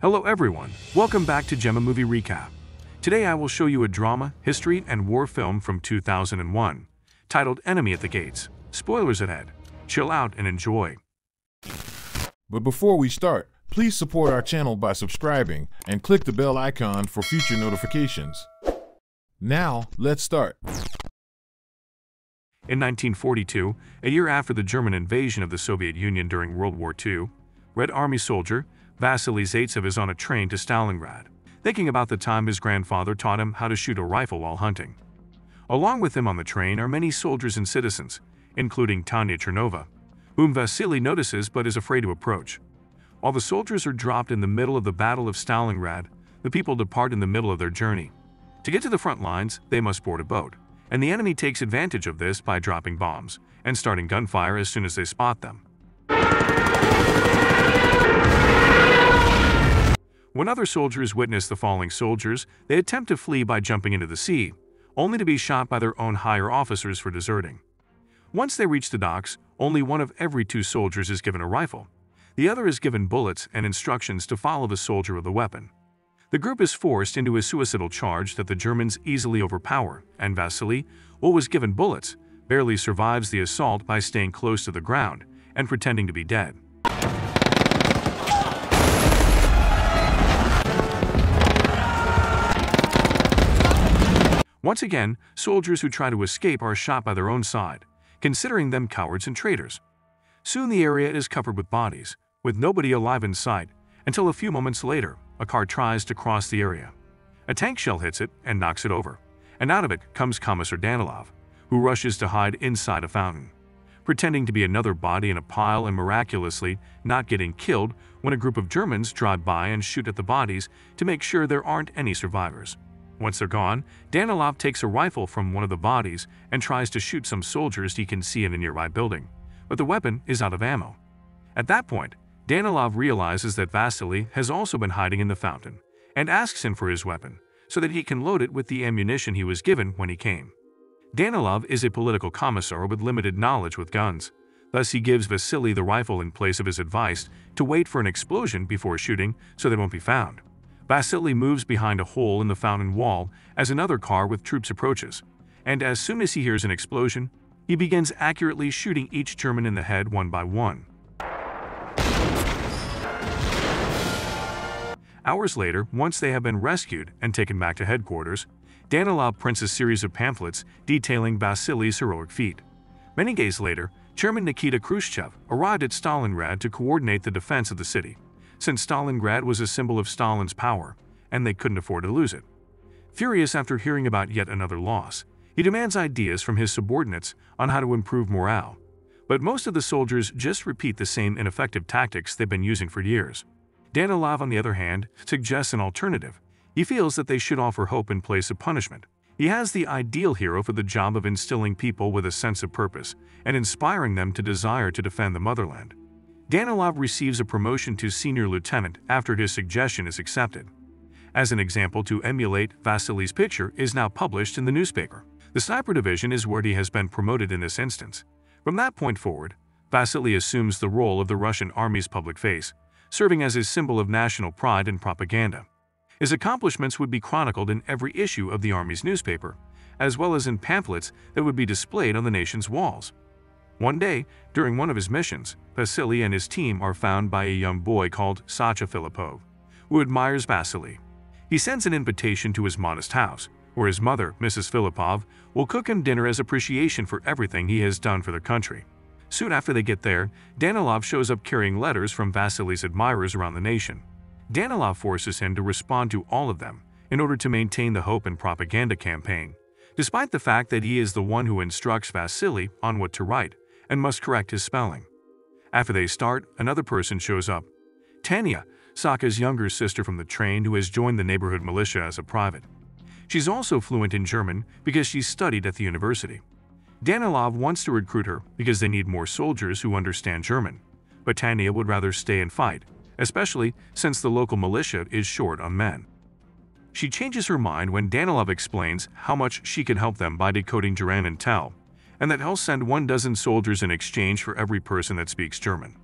Hello everyone, welcome back to Gemma Movie Recap. Today I will show you a drama, history, and war film from 2001, titled Enemy at the Gates. Spoilers ahead. Chill out and enjoy. But before we start, please support our channel by subscribing and click the bell icon for future notifications. Now, let's start. In 1942, a year after the German invasion of the Soviet Union during World War II, Red Army soldier Vasily Zaitsev is on a train to Stalingrad, thinking about the time his grandfather taught him how to shoot a rifle while hunting. Along with him on the train are many soldiers and citizens, including Tanya Chernova, whom Vasily notices but is afraid to approach. While the soldiers are dropped in the middle of the Battle of Stalingrad, the people depart in the middle of their journey. To get to the front lines, they must board a boat, and the enemy takes advantage of this by dropping bombs and starting gunfire as soon as they spot them. When other soldiers witness the falling soldiers, they attempt to flee by jumping into the sea, only to be shot by their own higher officers for deserting. Once they reach the docks, only one of every two soldiers is given a rifle. The other is given bullets and instructions to follow the soldier with a weapon. The group is forced into a suicidal charge that the Germans easily overpower, and Vasily, who was given bullets, barely survives the assault by staying close to the ground and pretending to be dead. Once again, soldiers who try to escape are shot by their own side, considering them cowards and traitors. Soon the area is covered with bodies, with nobody alive in sight, until a few moments later, a car tries to cross the area. A tank shell hits it and knocks it over, and out of it comes Commissar Danilov, who rushes to hide inside a fountain, pretending to be another body in a pile and miraculously not getting killed when a group of Germans drive by and shoot at the bodies to make sure there aren't any survivors. Once they're gone, Danilov takes a rifle from one of the bodies and tries to shoot some soldiers he can see in a nearby building, but the weapon is out of ammo. At that point, Danilov realizes that Vasily has also been hiding in the fountain and asks him for his weapon so that he can load it with the ammunition he was given when he came. Danilov is a political commissar with limited knowledge with guns, thus he gives Vasily the rifle in place of his advice to wait for an explosion before shooting so they won't be found. Vasily moves behind a hole in the fountain wall as another car with troops approaches, and as soon as he hears an explosion, he begins accurately shooting each German in the head one by one. Hours later, once they have been rescued and taken back to headquarters, Danilov prints a series of pamphlets detailing Vasily's heroic feat. Many days later, Chairman Nikita Khrushchev arrived at Stalingrad to coordinate the defense of the city, since Stalingrad was a symbol of Stalin's power, and they couldn't afford to lose it. Furious after hearing about yet another loss, he demands ideas from his subordinates on how to improve morale. But most of the soldiers just repeat the same ineffective tactics they've been using for years. Danilov, on the other hand, suggests an alternative. He feels that they should offer hope in place of punishment. He has the ideal hero for the job of instilling people with a sense of purpose and inspiring them to desire to defend the motherland. Danilov receives a promotion to senior lieutenant after his suggestion is accepted. As an example to emulate, Vasily's picture is now published in the newspaper. The sniper division is where he has been promoted in this instance. From that point forward, Vasily assumes the role of the Russian army's public face, serving as his symbol of national pride and propaganda. His accomplishments would be chronicled in every issue of the army's newspaper, as well as in pamphlets that would be displayed on the nation's walls. One day, during one of his missions, Vasily and his team are found by a young boy called Sacha Filipov, who admires Vasily. He sends an invitation to his modest house, where his mother, Mrs. Filipov, will cook him dinner as appreciation for everything he has done for their country. Soon after they get there, Danilov shows up carrying letters from Vasily's admirers around the nation. Danilov forces him to respond to all of them in order to maintain the hope and propaganda campaign, despite the fact that he is the one who instructs Vasily on what to write and must correct his spelling. After they start, another person shows up. Tanya, Saka's younger sister from the train who has joined the neighborhood militia as a private. She's also fluent in German because she's studied at the university. Danilov wants to recruit her because they need more soldiers who understand German, but Tanya would rather stay and fight, especially since the local militia is short on men. She changes her mind when Danilov explains how much she can help them by decoding Duran and Tell, and that he'll send 12 soldiers in exchange for every person that speaks German.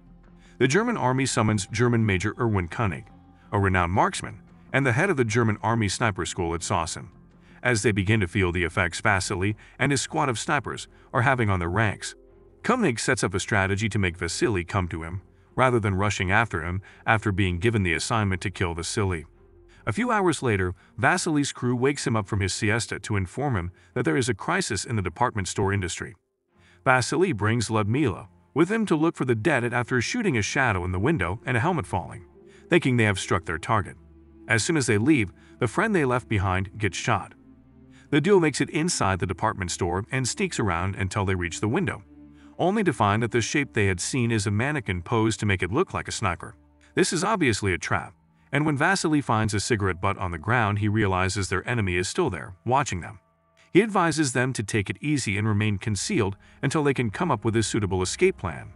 The German army summons German Major Erwin König, a renowned marksman, and the head of the German Army sniper school at Sachsen. As they begin to feel the effects Vasily and his squad of snipers are having on their ranks, König sets up a strategy to make Vasily come to him, rather than rushing after him after being given the assignment to kill Vasily. A few hours later, Vasily's crew wakes him up from his siesta to inform him that there is a crisis in the department store industry. Vasily brings Ludmila with him to look for the dead after shooting a shadow in the window and a helmet falling, thinking they have struck their target. As soon as they leave, the friend they left behind gets shot. The duo makes it inside the department store and sneaks around until they reach the window, only to find that the shape they had seen is a mannequin posed to make it look like a sniper. This is obviously a trap, and when Vasily finds a cigarette butt on the ground, he realizes their enemy is still there, watching them. He advises them to take it easy and remain concealed until they can come up with a suitable escape plan.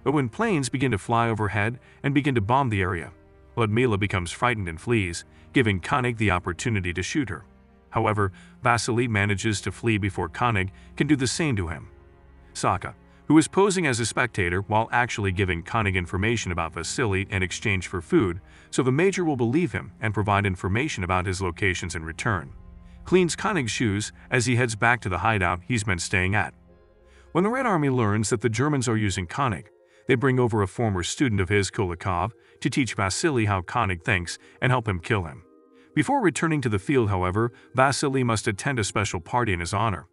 But when planes begin to fly overhead and begin to bomb the area, Ludmila becomes frightened and flees, giving König the opportunity to shoot her. However, Vasily manages to flee before König can do the same to him. Saka, who is posing as a spectator while actually giving König information about Vasily in exchange for food, so the major will believe him and provide information about his locations in return, cleans König's shoes as he heads back to the hideout he's been staying at. When the Red Army learns that the Germans are using König, they bring over a former student of his, Kulikov, to teach Vasily how König thinks and help him kill him. Before returning to the field, however, Vasily must attend a special party in his honor.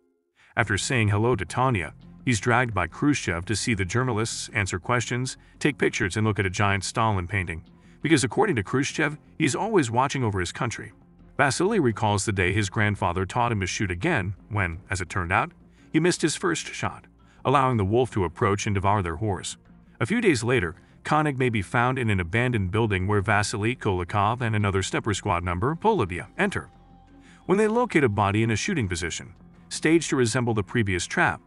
After saying hello to Tanya, he's dragged by Khrushchev to see the journalists, answer questions, take pictures, and look at a giant Stalin painting, because according to Khrushchev, he's always watching over his country. Vasily recalls the day his grandfather taught him to shoot again when, as it turned out, he missed his first shot, allowing the wolf to approach and devour their horse. A few days later, König may be found in an abandoned building where Vasily, Kulikov, and another sniper squad member, Polybia, enter. When they locate a body in a shooting position, staged to resemble the previous trap,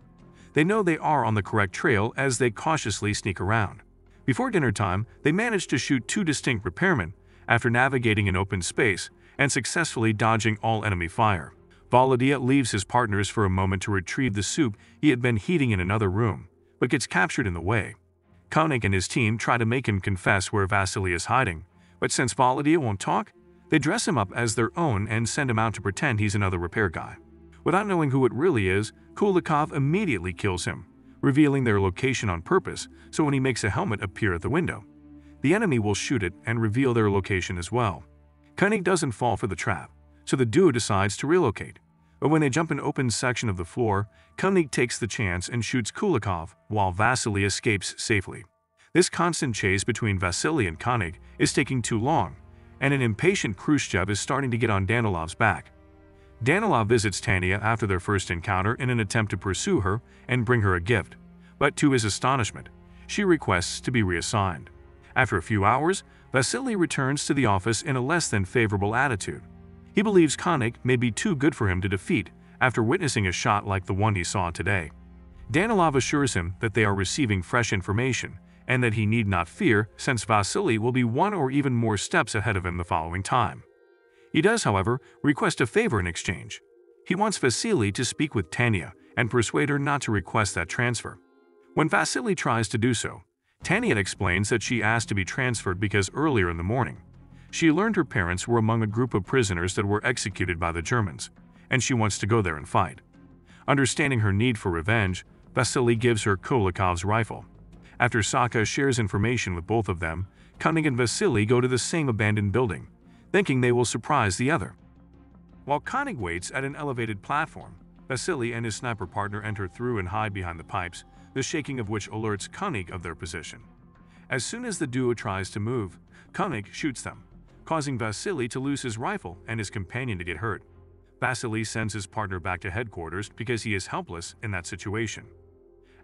they know they are on the correct trail as they cautiously sneak around. Before dinner time, they manage to shoot two distinct repairmen after navigating an open space and successfully dodging all enemy fire. Volodya leaves his partners for a moment to retrieve the soup he had been heating in another room, but gets captured in the way. König and his team try to make him confess where Vasily is hiding, but since Volodya won't talk, they dress him up as their own and send him out to pretend he's another repair guy. Without knowing who it really is, Kulikov immediately kills him, revealing their location on purpose so when he makes a helmet appear at the window, the enemy will shoot it and reveal their location as well. König doesn't fall for the trap, so the duo decides to relocate. But when they jump an open section of the floor, König takes the chance and shoots Kulikov while Vasily escapes safely. This constant chase between Vasily and König is taking too long, and an impatient Khrushchev is starting to get on Danilov's back. Danilov visits Tanya after their first encounter in an attempt to pursue her and bring her a gift, but to his astonishment, she requests to be reassigned. After a few hours, Vasily returns to the office in a less than favorable attitude. He believes König may be too good for him to defeat after witnessing a shot like the one he saw today. Danilov assures him that they are receiving fresh information and that he need not fear since Vasily will be one or even more steps ahead of him the following time. He does, however, request a favor in exchange. He wants Vasily to speak with Tanya and persuade her not to request that transfer. When Vasily tries to do so, Tanya explains that she asked to be transferred because earlier in the morning, she learned her parents were among a group of prisoners that were executed by the Germans, and she wants to go there and fight. Understanding her need for revenge, Vasily gives her Kulikov's rifle. After Saka shares information with both of them, König and Vasily go to the same abandoned building, thinking they will surprise the other. While König waits at an elevated platform, Vasily and his sniper partner enter through and hide behind the pipes, the shaking of which alerts König of their position. As soon as the duo tries to move, König shoots them, causing Vasily to lose his rifle and his companion to get hurt. Vasily sends his partner back to headquarters because he is helpless in that situation.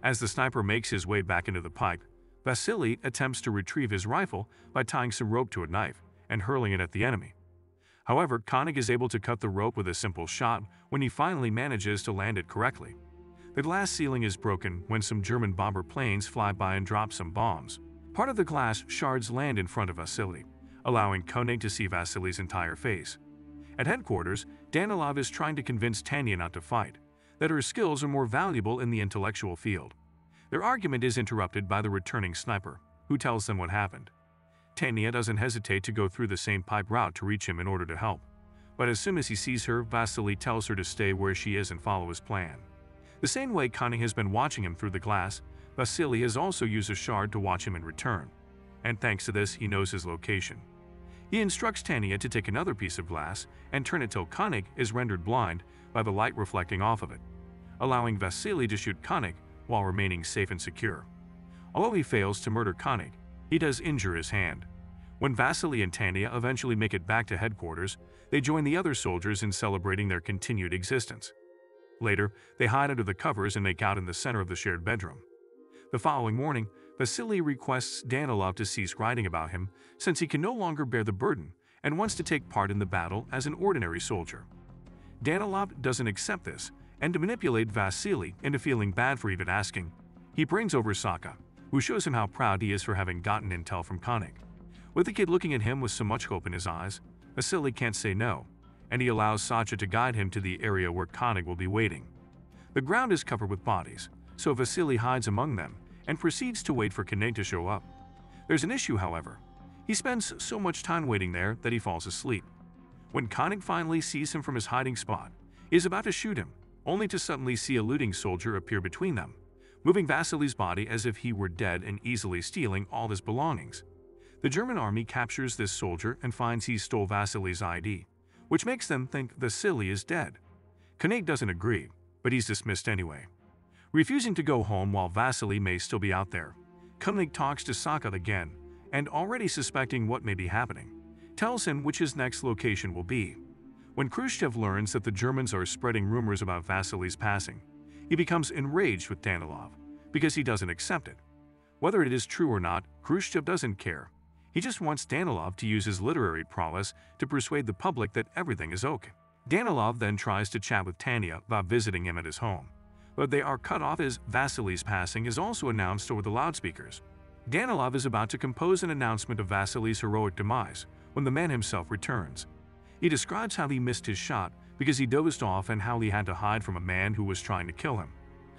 As the sniper makes his way back into the pipe, Vasily attempts to retrieve his rifle by tying some rope to a knife and hurling it at the enemy. However, König is able to cut the rope with a simple shot when he finally manages to land it correctly. The glass ceiling is broken when some German bomber planes fly by and drop some bombs. Part of the glass shards land in front of Vasily, allowing König to see Vasily's entire face. At headquarters, Danilov is trying to convince Tanya not to fight, that her skills are more valuable in the intellectual field. Their argument is interrupted by the returning sniper, who tells them what happened. Tanya doesn't hesitate to go through the same pipe route to reach him in order to help. But as soon as he sees her, Vasily tells her to stay where she is and follow his plan. The same way König has been watching him through the glass, Vasily has also used a shard to watch him in return, and thanks to this he knows his location. He instructs Tanya to take another piece of glass and turn it till König is rendered blind by the light reflecting off of it, allowing Vasily to shoot König while remaining safe and secure. Although he fails to murder König, he does injure his hand. When Vasily and Tanya eventually make it back to headquarters, they join the other soldiers in celebrating their continued existence. Later, they hide under the covers and make out in the center of the shared bedroom. The following morning, Vasily requests Danilov to cease writing about him since he can no longer bear the burden and wants to take part in the battle as an ordinary soldier. Danilov doesn't accept this, and to manipulate Vasily into feeling bad for even asking, he brings over Saka, who shows him how proud he is for having gotten intel from König. With the kid looking at him with so much hope in his eyes, Vasily can't say no, and he allows Sasha to guide him to the area where König will be waiting. The ground is covered with bodies, so Vasily hides among them and proceeds to wait for König to show up. There's an issue, however. He spends so much time waiting there that he falls asleep. When König finally sees him from his hiding spot, he is about to shoot him, only to suddenly see a looting soldier appear between them, moving Vasily's body as if he were dead and easily stealing all his belongings. The German army captures this soldier and finds he stole Vasily's ID, which makes them think Vasily is dead. König doesn't agree, but he's dismissed anyway. Refusing to go home while Vasily may still be out there, König talks to Saka again, and already suspecting what may be happening, tells him which his next location will be. When Khrushchev learns that the Germans are spreading rumors about Vasily's passing, he becomes enraged with Danilov because he doesn't accept it. Whether it is true or not, Khrushchev doesn't care. He just wants Danilov to use his literary prowess to persuade the public that everything is okay. Danilov then tries to chat with Tanya about visiting him at his home, but they are cut off as Vasily's passing is also announced over the loudspeakers. Danilov is about to compose an announcement of Vasily's heroic demise when the man himself returns. He describes how he missed his shot because he dozed off and how he had to hide from a man who was trying to kill him.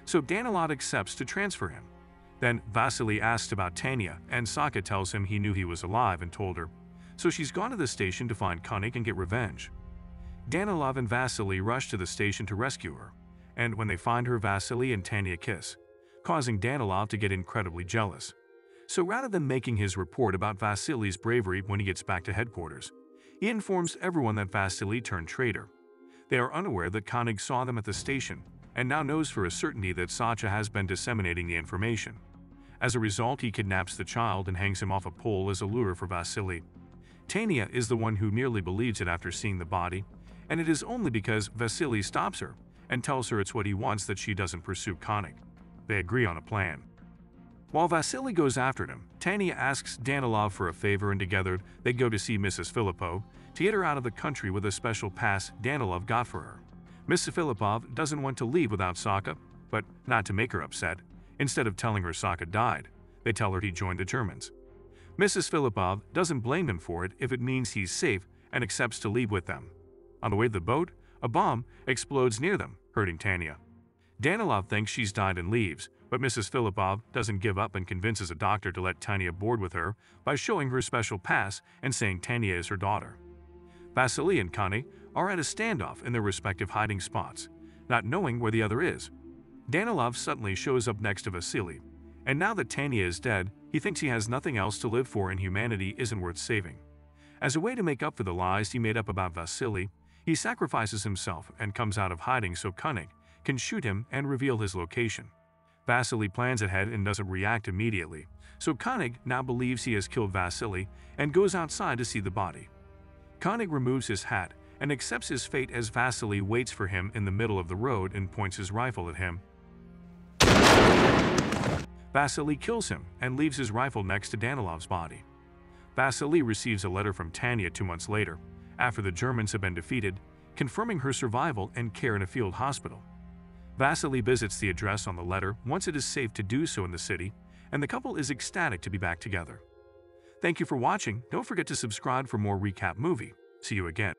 So Danilov accepts to transfer him. Then Vasily asks about Tanya, and Saka tells him he knew he was alive and told her, so she's gone to the station to find König and get revenge. Danilov and Vasily rush to the station to rescue her, and when they find her, Vasily and Tanya kiss, causing Danilov to get incredibly jealous. So rather than making his report about Vasily's bravery when he gets back to headquarters, he informs everyone that Vasily turned traitor. They are unaware that König saw them at the station and now knows for a certainty that Sasha has been disseminating the information. As a result, he kidnaps the child and hangs him off a pole as a lure for Vasily. Tanya is the one who nearly believes it after seeing the body, and it is only because Vasily stops her and tells her it's what he wants that she doesn't pursue König. They agree on a plan. While Vasily goes after him, Tanya asks Danilov for a favor and together they go to see Mrs. Filippov to get her out of the country with a special pass Danilov got for her. Mrs. Filippov doesn't want to leave without Saka, but not to make her upset. Instead of telling her Saka died, they tell her he joined the Germans. Mrs. Filippov doesn't blame him for it if it means he's safe and accepts to leave with them. On the way to the boat, a bomb explodes near them, hurting Tanya. Danilov thinks she's died and leaves, but Mrs. Filippov doesn't give up and convinces a doctor to let Tanya board with her by showing her special pass and saying Tanya is her daughter. Vasily and König are at a standoff in their respective hiding spots, not knowing where the other is. Danilov suddenly shows up next to Vasily, and now that Tanya is dead, he thinks he has nothing else to live for and humanity isn't worth saving. As a way to make up for the lies he made up about Vasily, he sacrifices himself and comes out of hiding so König can shoot him and reveal his location. Vasily plans ahead and doesn't react immediately, so König now believes he has killed Vasily and goes outside to see the body. König removes his hat and accepts his fate as Vasily waits for him in the middle of the road and points his rifle at him. Vasily kills him and leaves his rifle next to Danilov's body. Vasily receives a letter from Tanya 2 months later, after the Germans have been defeated, confirming her survival and care in a field hospital. Vasily visits the address on the letter once it is safe to do so in the city, and the couple is ecstatic to be back together. Thank you for watching. Don't forget to subscribe for more recap movie. See you again.